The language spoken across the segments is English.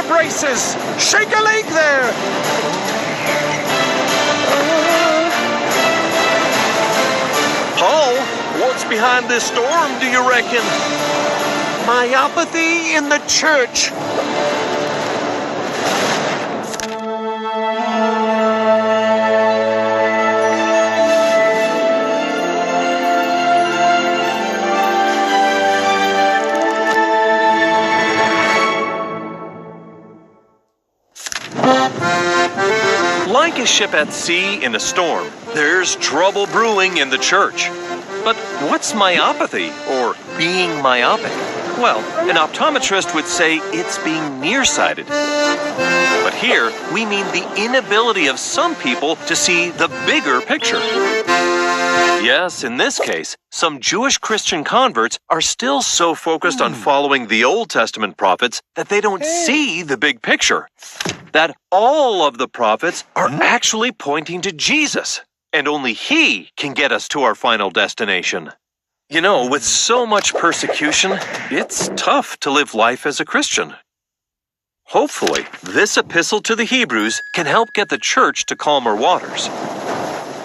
the braces! Shake a leg there! Paul, what's behind this storm, do you reckon? Myopathy in the church. Like a ship at sea in a storm, there's trouble brewing in the church. But what's myopathy, or being myopic? Well, an optometrist would say it's being nearsighted. But here, we mean the inability of some people to see the bigger picture. Yes, in this case, some Jewish Christian converts are still so focused on following the Old Testament prophets that they don't see the big picture. That all of the prophets are actually pointing to Jesus, and only He can get us to our final destination. You know, with so much persecution, it's tough to live life as a Christian. Hopefully, this epistle to the Hebrews can help get the church to calmer waters.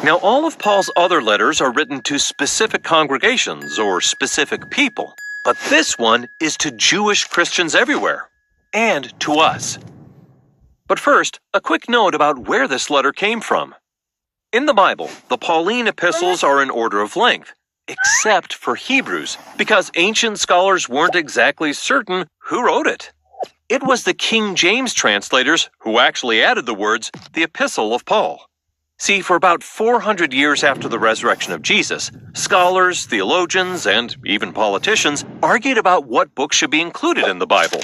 Now, all of Paul's other letters are written to specific congregations or specific people, but this one is to Jewish Christians everywhere, and to us. But first, a quick note about where this letter came from. In the Bible, the Pauline epistles are in order of length, except for Hebrews, because ancient scholars weren't exactly certain who wrote it. It was the King James translators who actually added the words, the Epistle of Paul. See, for about 400 years after the resurrection of Jesus, scholars, theologians, and even politicians argued about what book should be included in the Bible.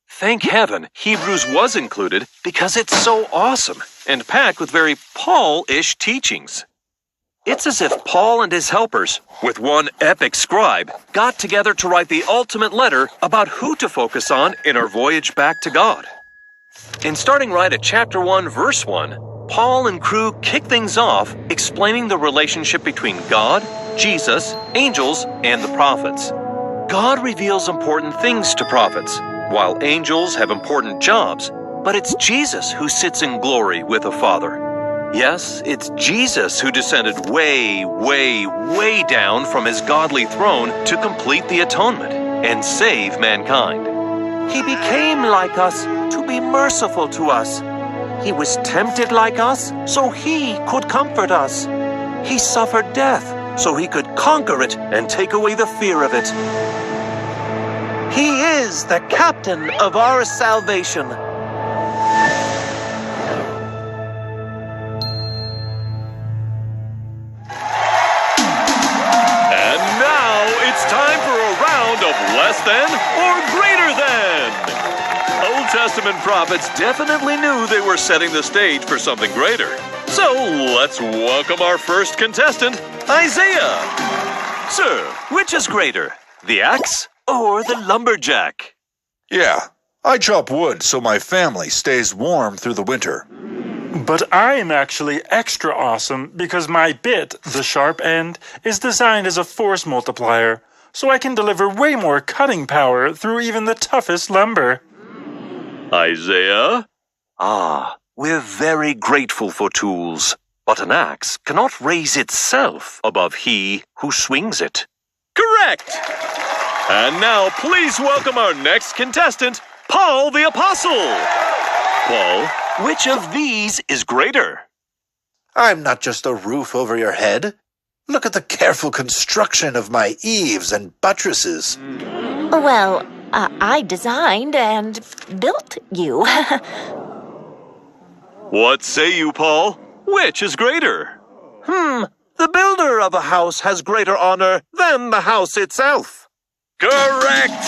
Thank heaven, Hebrews was included because it's so awesome and packed with very Paul-ish teachings. It's as if Paul and his helpers, with one epic scribe, got together to write the ultimate letter about who to focus on in our voyage back to God. In starting right at chapter 1, verse 1, Paul and crew kick things off explaining the relationship between God, Jesus, angels, and the prophets. God reveals important things to prophets, while angels have important jobs, but it's Jesus who sits in glory with the Father. Yes, it's Jesus who descended way, way, way down from his godly throne to complete the atonement and save mankind. He became like us to be merciful to us. He was tempted like us so He could comfort us. He suffered death so He could conquer it and take away the fear of it. He is the captain of our salvation. Of less than or greater than. Old Testament prophets definitely knew they were setting the stage for something greater. So let's welcome our first contestant, Isaiah. Sir, which is greater, the axe or the lumberjack? Yeah, I chop wood so my family stays warm through the winter. But I'm actually extra awesome because my bit, the sharp end, is designed as a force multiplier. So I can deliver way more cutting power through even the toughest lumber. Isaiah? We're very grateful for tools, but an axe cannot raise itself above he who swings it. Correct! And now please welcome our next contestant, Paul the Apostle. Paul, which of these is greater? I'm not just a roof over your head. Look at the careful construction of my eaves and buttresses. Well, I designed and built you. What say you, Paul? Which is greater? The builder of a house has greater honor than the house itself. Correct!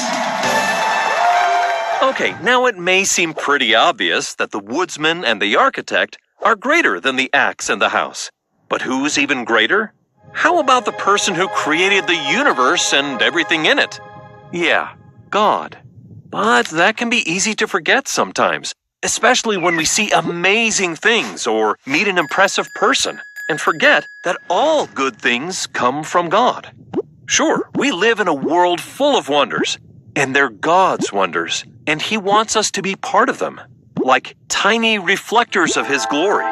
Okay, now it may seem pretty obvious that the woodsman and the architect are greater than the axe and the house. But who's even greater? How about the person who created the universe and everything in it? Yeah, God. But that can be easy to forget sometimes, especially when we see amazing things or meet an impressive person and forget that all good things come from God. Sure, we live in a world full of wonders, and they're God's wonders. and He wants us to be part of them, like tiny reflectors of His glory.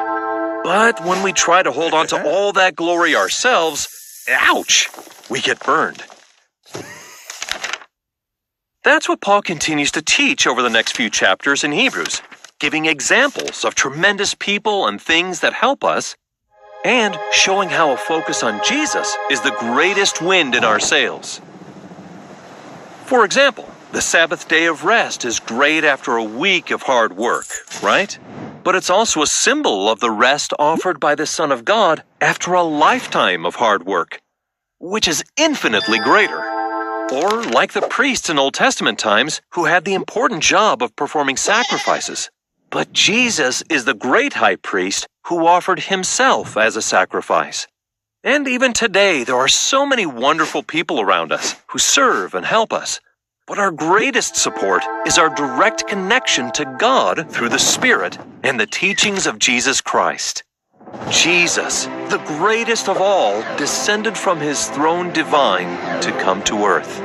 But when we try to hold on to all that glory ourselves, ouch, we get burned. That's what Paul continues to teach over the next few chapters in Hebrews, giving examples of tremendous people and things that help us, and showing how a focus on Jesus is the greatest wind in our sails. For example, the Sabbath day of rest is great after a week of hard work, right? But it's also a symbol of the rest offered by the Son of God after a lifetime of hard work, which is infinitely greater. Or like the priests in Old Testament times who had the important job of performing sacrifices. But Jesus is the great high priest who offered himself as a sacrifice. And even today, there are so many wonderful people around us who serve and help us. But our greatest support is our direct connection to God through the Spirit and the teachings of Jesus Christ. Jesus, the greatest of all, descended from His throne divine to come to earth.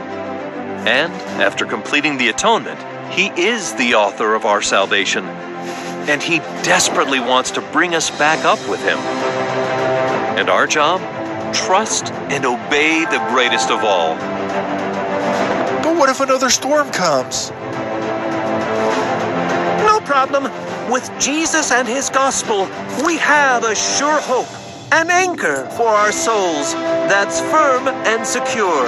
And after completing the atonement, He is the author of our salvation. And He desperately wants to bring us back up with Him. And our job? Trust and obey the greatest of all. But what if another storm comes? No problem. With Jesus and His gospel, we have a sure hope, an anchor for our souls that's firm and secure.